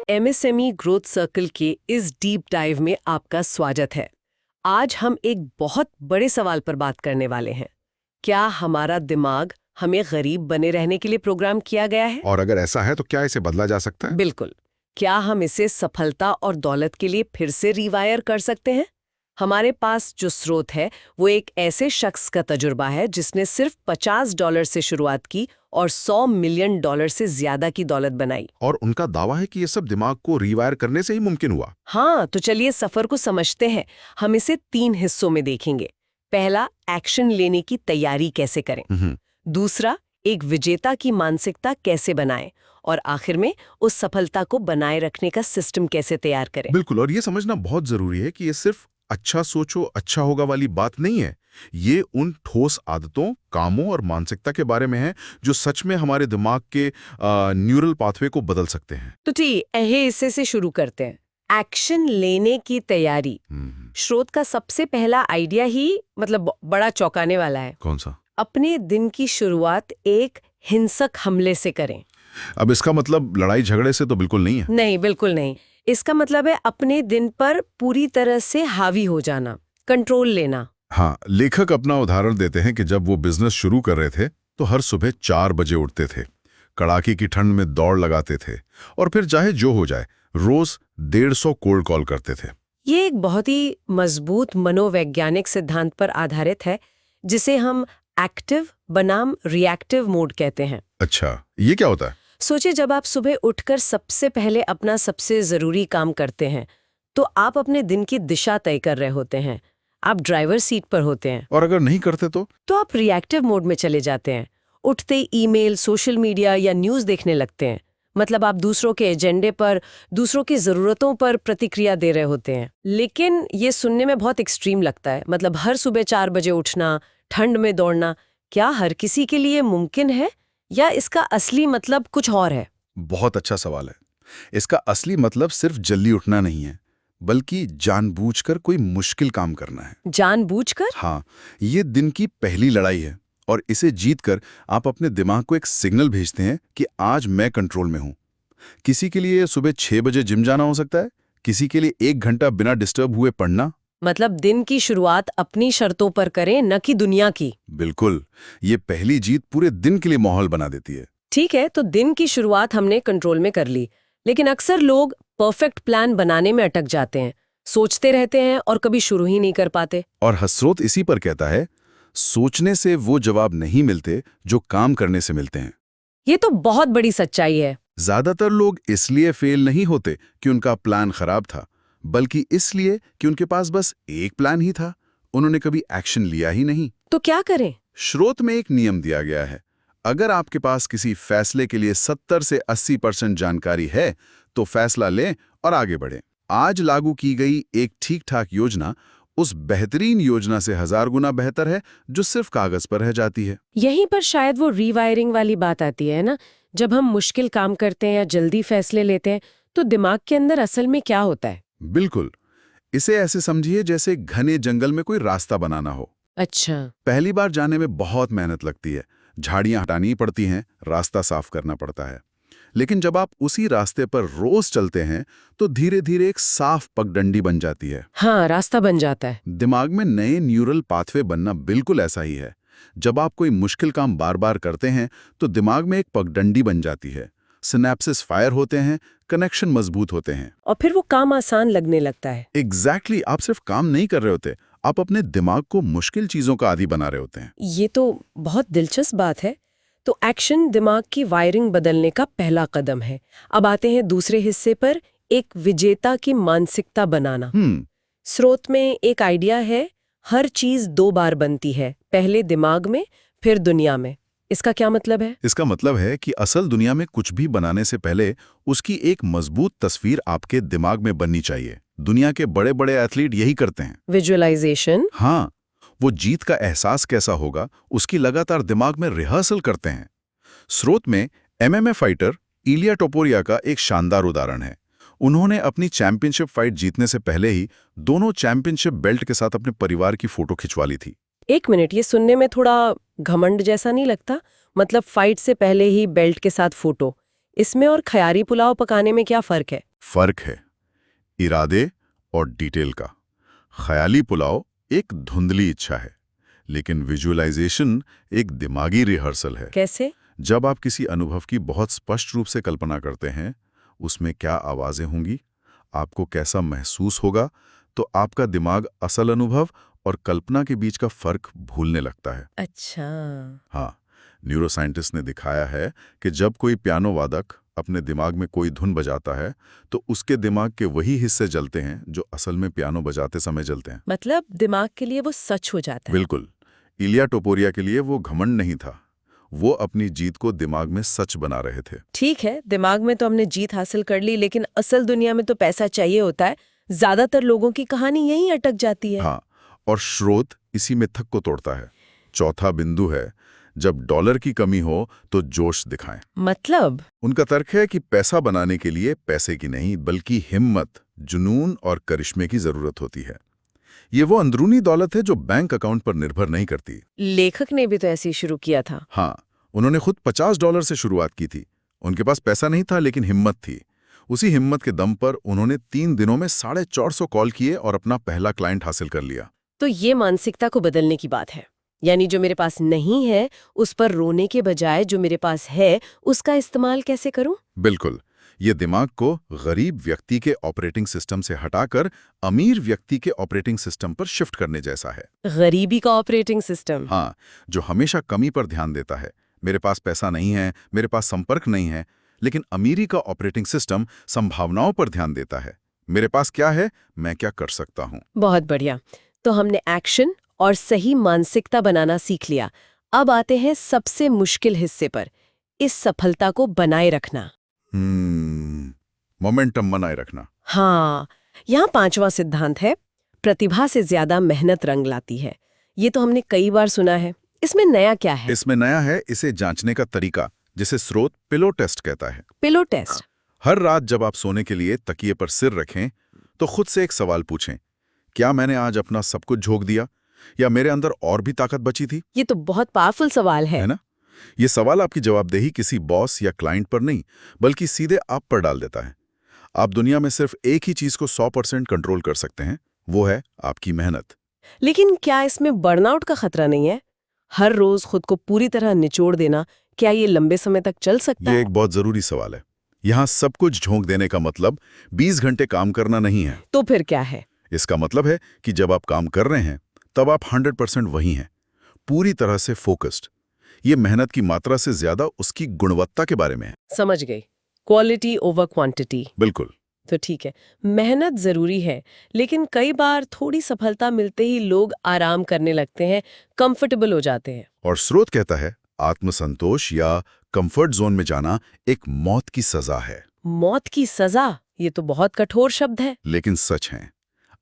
MSME growth circle के इस deep dive में आपका स्वागत है। आज हम एक बहुत बड़े सवाल पर बात करने वाले हैं। क्या हमारा दिमाग हमें गरीब बने रहने के लिए प्रोग्राम किया गया है? और अगर ऐसा है तो क्या इसे बदला जा सकता है? बिल्कुल। क्या हम इसे सफलता और दौलत के लिए फिर से रिवायर कर सकते हैं? हमारे पास जो स्रोत है वो एक ऐसे शख्स का तजुर्बा है जिसने सिर्फ $50 से शुरुआत की और $100 मिलियन से ज्यादा की दौलत बनाई। और उनका दावा है कि ये सब दिमाग को रीवायर करने से ही मुमकिन हुआ। हाँ, तो चलिए सफर को समझते हैं। हम इसे 3 हिस्सों में देखेंगे। पहला, एक्शन लेने की तैयारी कैसे करें। दूसरा, एक विजेता की मानसिकता कैसे बनाएं। और आखिर में उस सफलता को बनाए रखने का सिस्टम कैसे तैयार करें। बिल्कुल, और ये समझना बहुत जरूरी है कि ये सिर्फ अच्छा सोचो अच्छा होगा वाली बात नहीं है। ये उन ठोस आदतों, कामों और मानसिकता के बारे में है जो सच में हमारे दिमाग के न्यूरल पाथवे को बदल सकते हैं। तो ठीक अहे हिस्से से शुरू करते हैं। एक्शन लेने की तैयारी। स्रोत का सबसे पहला आइडिया ही बड़ा चौंकाने वाला है। कौन सा? अपने दिन की शुरुआत एक हिंसक हमले से करें। अब इसका मतलब लड़ाई झगड़े से तो बिल्कुल नहीं है। नहीं, बिल्कुल नहीं। इसका मतलब है अपने दिन पर पूरी तरह से हावी हो जाना, कंट्रोल लेना। हाँ, लेखक अपना उदाहरण देते हैं कि जब वो बिजनेस शुरू कर रहे थे तो हर सुबह 4 बजे उठते थे, कड़ाके की ठंड में दौड़ लगाते थे और फिर चाहे जो हो जाए रोज 150 कोल्ड कॉल करते थे। ये एक बहुत ही मजबूत मनोवैज्ञानिक सिद्धांत पर आधारित है जिसे हम एक्टिव बनाम रिएक्टिव मोड कहते हैं। अच्छा, ये क्या होता है? सोचिए, जब आप सुबह उठकर सबसे पहले अपना सबसे जरूरी काम करते हैं तो आप अपने दिन की दिशा तय कर रहे होते हैं। आप ड्राइवर सीट पर होते हैं। और अगर नहीं करते तो आप रिएक्टिव मोड में चले जाते हैं। उठते ही ईमेल, सोशल मीडिया या न्यूज़ देखने लगते हैं। मतलब आप दूसरों के एजेंडे पर, दूसरों की ज़रूरतों पर प्रतिक्रिया दे रहे होते हैं। लेकिन ये सुनने में बहुत एक्सट्रीम लगता है। मतलब हर सुबह 4 बजे उठना, ठंड में दौड़ना, क्या हर किसी के लिए मुमकिन है या इसका असली मतलब कुछ और है? बहुत अच्छा सवाल है। इसका असली मतलब सिर्फ जल्दी उठना नहीं है, बल्कि जानबूझकर कोई मुश्किल काम करना है। जानबूझकर? हाँ, ये दिन की पहली लड़ाई है और इसे जीतकर आप अपने दिमाग को एक सिग्नल भेजते हैं कि आज मैं कंट्रोल में हूं। किसी के लिए सुबह 6 बजे जिम जाना हो सकता है, किसी के लिए 1 घंटा बिना डिस्टर्ब हुए पढ़ना। मतलब दिन की शुरुआत अपनी शर्तों पर करें, न कि दुनिया की। बिल्कुल, ये पहली जीत पूरे दिन के लिए माहौल बना देती है। ठीक है, तो दिन की शुरुआत हमने कंट्रोल में कर ली, लेकिन अक्सर लोग परफेक्ट प्लान बनाने में अटक जाते हैं, सोचते रहते हैं और कभी शुरू ही नहीं कर पाते। और हसरोत इसी पर कहता है, सोचने से वो जवाब नहीं मिलते जो काम करने से मिलते हैं। ये तो बहुत बड़ी सच्चाई है। ज्यादातर लोग इसलिए फेल नहीं होते कि उनका प्लान खराब था, बल्कि इसलिए कि उनके पास बस एक प्लान ही था, उन्होंने कभी एक्शन लिया ही नहीं। तो क्या करें? स्रोत में एक नियम दिया गया है। अगर आपके पास किसी फैसले के लिए 70 से 80% जानकारी है तो फैसला लें और आगे बढ़ें। आज लागू की गई एक ठीक-ठाक योजना उस बेहतरीन योजना से 1000 गुना बेहतर है जो सिर्फ कागज पर रह जाती है। यहीं पर शायद वो रीवायरिंग वाली बात आती है ना। जब हम मुश्किल काम करते हैं या जल्दी फैसले लेते हैं तो दिमाग के अंदर असल में क्या होता है? बिल्कुल, इसे ऐसे समझिए जैसे घने जंगल में कोई रास्ता बनाना हो। अच्छा। पहली बार जाने में बहुत मेहनत लगती है, झाड़ियां हटानी पड़ती हैं, रास्ता साफ करना पड़ता है। लेकिन जब आप उसी रास्ते पर रोज चलते हैं तो धीरे धीरे एक साफ पगडंडी बन जाती है। हाँ, रास्ता बन जाता है। दिमाग में नए न्यूरल पाथवे बनना बिल्कुल ऐसा ही है। जब आप कोई मुश्किल काम बार बार करते हैं तो दिमाग में एक पगडंडी बन जाती है, सिनेप्सिस फायर होते हैं, कनेक्शन मजबूत होते हैं और फिर वो काम आसान लगने लगता है। एग्जैक्टली, आप सिर्फ काम नहीं कर रहे होते, आप अपने दिमाग को मुश्किल चीजों का आदी बना रहे होते हैं। ये तो बहुत दिलचस्प बात है। तो एक्शन दिमाग की वायरिंग बदलने का पहला कदम है। अब आते हैं दूसरे हिस्से पर, एक विजेता की मानसिकता बनाना। स्रोत में एक आइडिया है, हर चीज 2 बार बनती है, पहले दिमाग में फिर दुनिया में। इसका क्या मतलब है? इसका मतलब है कि असल दुनिया में कुछ भी बनाने से पहले उसकी एक मजबूत तस्वीर आपके दिमाग में बननी चाहिए। दुनिया के बड़े बड़े एथलीट यही करते हैं। विजुअलाइजेशन। हाँ, वो जीत का एहसास कैसा होगा उसकी लगातार दिमाग में रिहर्सल करते हैं। स्रोत में एमएमए फाइटर इलिया टोपुरिया का एक शानदार उदाहरण है। उन्होंने अपनी चैंपियनशिप फाइट जीतने से पहले ही दोनों चैंपियनशिप बेल्ट के साथ अपने परिवार की फोटो खिंचवा ली थी। 1 मिनट, ये सुनने में थोड़ा घमंड जैसा नहीं लगता? मतलब फाइट से पहले ही बेल्ट के साथ फोटो, इसमें और ख्याली पुलाव पकाने में क्या फर्क है? फर्क है इरादे और डिटेल का। ख्याली पुलाव एक धुंधली इच्छा है, लेकिन विजुअलाइजेशन एक दिमागी रिहर्सल है। कैसे? जब आप किसी अनुभव की बहुत स्पष्ट रूप से कल्पना करते हैं, उसमें क्या आवाजें होंगी, आपको कैसा महसूस होगा, तो आपका दिमाग असल अनुभव और कल्पना के बीच का फर्क भूलने लगता है। अच्छा। हाँ, न्यूरोसाइंटिस्ट ने दिखाया है कि जब कोई पियानो वादक अपने दिमाग में कोई धुन बजाता है, तो उसके दिमाग के वही हिस्से जलते हैं जो असल में पियानो बजाते समय जलते हैं। मतलब दिमाग के लिए वो सच हो जाता है। बिल्कुल। इलिया टोपोरिया के लिए वो घमंड नहीं था, वो अपनी जीत को दिमाग में सच बना रहे थे। ठीक है, दिमाग में तो हमने जीत हासिल कर ली, लेकिन असल दुनिया में तो पैसा चाहिए होता है। ज्यादातर लोगों की कहानी यहीं अटक जाती है। हाँ, और स्रोत इसी मिथक को तोड़ता है। चौथा बिंदु है, जब डॉलर की कमी हो तो जोश दिखाएं। मतलब? उनका तर्क है कि पैसा बनाने के लिए पैसे की नहीं, बल्कि हिम्मत, जुनून और करिश्मे की जरूरत होती है। ये वो अंदरूनी दौलत है जो बैंक अकाउंट पर निर्भर नहीं करती। लेखक ने भी तो ऐसे ही शुरू किया था। हाँ, उन्होंने खुद $50 से शुरुआत की थी। उनके पास पैसा नहीं था, लेकिन हिम्मत थी। उसी हिम्मत के दम पर उन्होंने 3 दिनों में 450 कॉल किए और अपना पहला क्लाइंट हासिल कर लिया। तो ये मानसिकता को बदलने की बात है। यानी जो मेरे पास नहीं है उस पर रोने के बजाय जो मेरे पास है उसका इस्तेमाल कैसे करूं? बिल्कुल, ये दिमाग को गरीब व्यक्ति के ऑपरेटिंग सिस्टम से हटाकर अमीर व्यक्ति के ऑपरेटिंग सिस्टम पर शिफ्ट करने जैसा है। गरीबी का ऑपरेटिंग सिस्टम? हाँ, जो हमेशा कमी पर ध्यान देता है। मेरे पास पैसा नहीं है, मेरे पास संपर्क नहीं है। लेकिन अमीरी का ऑपरेटिंग सिस्टम संभावनाओं पर ध्यान देता है। मेरे पास क्या है, मैं क्या कर सकता हूँ। बहुत बढ़िया। तो हमने एक्शन और सही मानसिकता बनाना सीख लिया। अब आते हैं सबसे मुश्किल हिस्से पर, इस सफलता को बनाए रखना। मोमेंटम बनाए रखना। हाँ, यहाँ 5वां सिद्धांत है, प्रतिभा से ज्यादा मेहनत रंग लाती है। ये तो हमने कई बार सुना है। इसमें नया क्या है? इसमें नया है इसे जांचने का तरीका, जिसे स्रोत पिलो टेस्ट कहता है। Pillow test? हर रात जब आप सोने के लिए तकिए पर सिर रखें, तो खुद से एक सवाल पूछें, क्या मैंने आज अपना सब कुछ झोंक दिया, या मेरे अंदर और भी ताकत बची थी? ये तो बहुत पावरफुल सवाल है। है ना? ये सवाल आपकी जवाबदेही किसी बॉस या क्लाइंट पर नहीं, बल्कि सीधे आप पर डाल देता है। आप दुनिया में सिर्फ एक ही चीज को 100% कंट्रोल कर सकते हैं, वो है आपकी मेहनत। लेकिन क्या इसमें बर्नआउट का खतरा नहीं है? हर रोज खुद को पूरी तरह निचोड़ देना, क्या ये लंबे समय तक चल सकता ये है? एक बहुत जरूरी सवाल है। यहाँ सब कुछ झोंक देने का मतलब 20 घंटे काम करना नहीं है। तो फिर क्या है? इसका मतलब है कि जब आप काम कर रहे हैं, तब आप 100% वही हैं, पूरी तरह से फोकस्ड। ये मेहनत की मात्रा से ज्यादा उसकी गुणवत्ता के बारे में है। समझ गई। Quality over quantity. बिल्कुल। तो ठीक है, मेहनत जरूरी है, लेकिन कई बार थोड़ी सफलता मिलते ही लोग आराम करने लगते हैं, कंफर्टेबल हो जाते हैं। और स्रोत कहता है, आत्मसंतोष या कंफर्ट जोन में जाना एक मौत की सजा है। मौत की सजा? ये तो बहुत कठोर शब्द है। लेकिन सच है।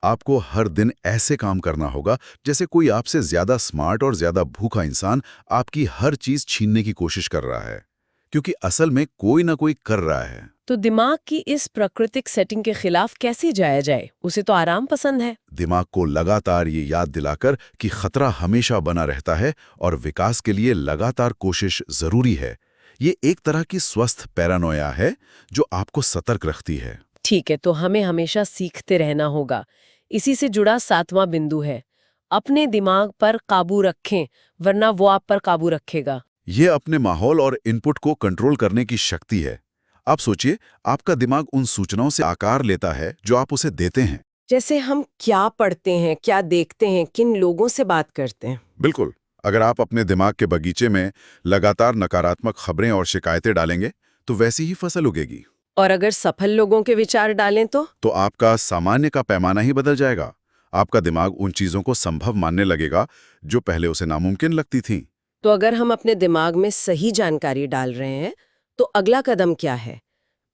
आपको हर दिन ऐसे काम करना होगा जैसे कोई आपसे ज्यादा स्मार्ट और ज्यादा भूखा इंसान आपकी हर चीज छीनने की कोशिश कर रहा है, क्योंकि असल में कोई ना कोई कर रहा है। तो दिमाग की इस प्राकृतिक सेटिंग के खिलाफ कैसे जाया जाए? उसे तो आराम पसंद है। दिमाग को लगातार ये याद दिलाकर कि खतरा हमेशा बना रहता है और विकास के लिए लगातार कोशिश जरूरी है। ये एक तरह की स्वस्थ पैरानोया है जो आपको सतर्क रखती है। ठीक है, तो हमें हमेशा सीखते रहना होगा। इसी से जुड़ा 7वां बिंदु है, अपने दिमाग पर काबू रखें, वरना वो आप पर काबू रखेगा। ये अपने माहौल और इनपुट को कंट्रोल करने की शक्ति है। आप सोचिए, आपका दिमाग उन सूचनाओं से आकार लेता है जो आप उसे देते हैं। जैसे हम क्या पढ़ते हैं, क्या देखते हैं, किन लोगों से बात करते हैं। बिल्कुल। अगर आप अपने दिमाग के बगीचे में लगातार नकारात्मक खबरें और शिकायतें डालेंगे, तो वैसी ही फसल उगेगी। और अगर सफल लोगों के विचार डालें तो आपका सामान्य का पैमाना ही बदल जाएगा। आपका दिमाग उन चीजों को संभव मानने लगेगा जो पहले उसे नामुमकिन लगती थीं। तो अगर हम अपने दिमाग में सही जानकारी डाल रहे हैं, तो अगला कदम क्या है?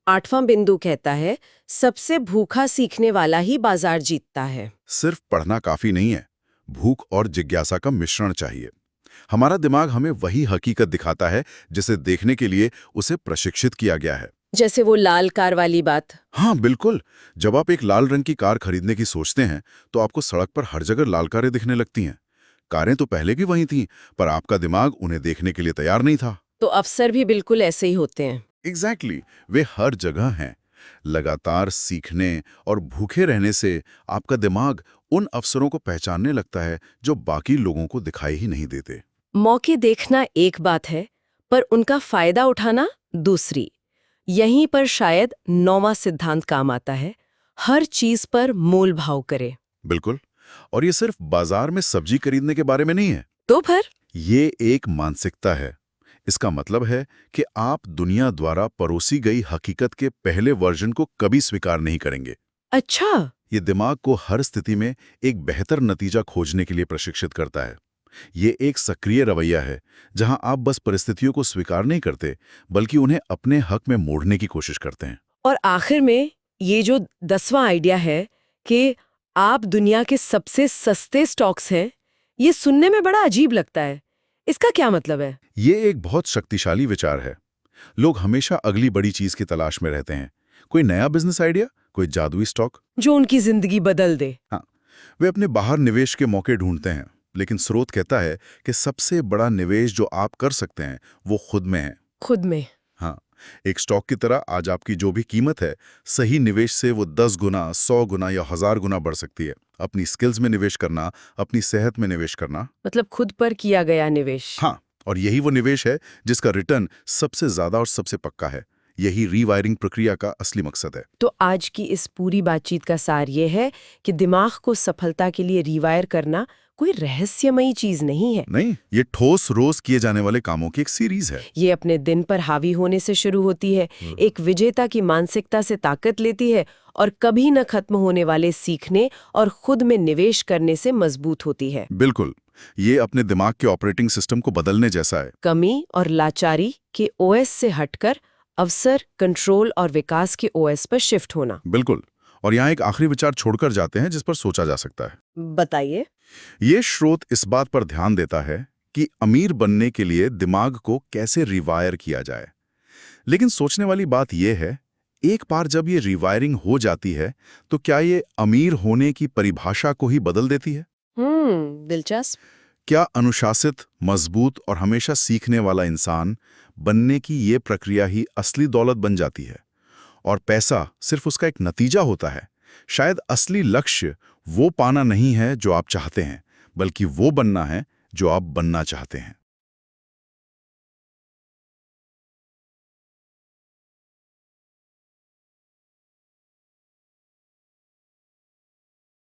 8वां बिंदु कहता है, सबसे भूखा सीखने वाला ही बाजार जीतता है। सिर्फ पढ़ना काफी नहीं है, भूख और जिज्ञासा का मिश्रण चाहिए। हमारा दिमाग हमें वही हकीकत दिखाता है जिसे देखने के लिए उसे प्रशिक्षित किया गया है। जैसे वो लाल कार वाली बात। हाँ बिल्कुल। जब आप एक लाल रंग की कार खरीदने की सोचते हैं, तो आपको सड़क पर हर जगह लाल कारें दिखने लगती हैं। कारें तो पहले भी वही थीं, पर आपका दिमाग उन्हें देखने के लिए तैयार नहीं था। तो अफसर भी बिल्कुल ऐसे ही होते हैं। एग्जैक्टली वे हर जगह हैं। लगातार सीखने और भूखे रहने से आपका दिमाग उन अवसरों को पहचानने लगता है जो बाकी लोगों को दिखाई ही नहीं देते। मौके देखना एक बात है, पर उनका फायदा उठाना दूसरी। यहीं पर शायद 9वां सिद्धांत काम आता है, हर चीज पर मोल भाव करे। बिल्कुल। और ये सिर्फ बाजार में सब्जी खरीदने के बारे में नहीं है। तो फिर ये एक मानसिकता है। इसका मतलब है कि आप दुनिया द्वारा परोसी गई हकीकत के पहले वर्जन को कभी स्वीकार नहीं करेंगे। अच्छा, ये दिमाग को हर स्थिति में एक बेहतर नतीजा खोजने के लिए प्रशिक्षित करता है। ये एक सक्रिय रवैया है, जहां आप बस परिस्थितियों को स्वीकार नहीं करते, बल्कि उन्हें अपने हक में मोड़ने की कोशिश करते हैं। और आखिर में ये जो 10वां आइडिया है कि आप दुनिया के सबसे सस्ते स्टॉक्स हैं, ये सुनने में बड़ा अजीब लगता है। इसका क्या मतलब है? ये एक बहुत शक्तिशाली विचार है। लोग हमेशा अगली बड़ी चीज की तलाश में रहते हैं। कोई नया बिजनेस आइडिया, कोई जादुई स्टॉक जो उनकी जिंदगी बदल दे। हाँ, वे अपने बाहर निवेश के मौके ढूंढते हैं। लेकिन स्रोत कहता है कि सबसे बड़ा निवेश जो आप कर सकते हैं वो खुद में है। खुद में? हाँ, एक स्टॉक की तरह आज आपकी जो भी कीमत है, सही निवेश से वो 10 गुना, 100 गुना या 1000 गुना बढ़ सकती है। अपनी स्किल्स में निवेश करना, अपनी सेहत में निवेश करना। मतलब खुद पर किया गया निवेश। हाँ, और यही वो निवेश है जिसका रिटर्न सबसे ज्यादा और सबसे पक्का है। यही रीवायरिंग प्रक्रिया का असली मकसद है। तो आज की इस पूरी बातचीत का सार ये है कि दिमाग को सफलता के लिए रिवायर करना कोई रहस्यमयी चीज नहीं है। नहीं, ये ठोस रोज किए जाने वाले कामों की एक सीरीज है। ये अपने दिन पर हावी होने से शुरू होती है, एक विजेता की मानसिकता से ताकत लेती है और कभी न खत्म होने वाले सीखने और खुद में निवेश करने से मजबूत होती है। बिल्कुल, ये अपने दिमाग के ऑपरेटिंग सिस्टम को बदलने जैसा है। कमी और लाचारी के ओएस से हटकर अवसर, कंट्रोल और विकास के ओएस पर शिफ्ट होना। बिल्कुल। और यहाँ एक आखिरी विचार छोड़कर जाते हैं जिस पर सोचा जा सकता है। बताइए। ये स्रोत इस बात पर ध्यान देता है कि अमीर बनने के लिए दिमाग को कैसे रिवायर किया जाए। लेकिन सोचने वाली बात यह है, एक बार जब ये रिवायरिंग हो जाती है तो क्या ये अमीर होने की परिभाषा को ही बदल देती है? दिलचस्प। क्या अनुशासित, मजबूत और हमेशा सीखने वाला इंसान बनने की ये प्रक्रिया ही असली दौलत बन जाती है और पैसा सिर्फ उसका एक नतीजा होता है? शायद असली लक्ष्य वो पाना नहीं है जो आप चाहते हैं, बल्कि वो बनना है जो आप बनना चाहते हैं।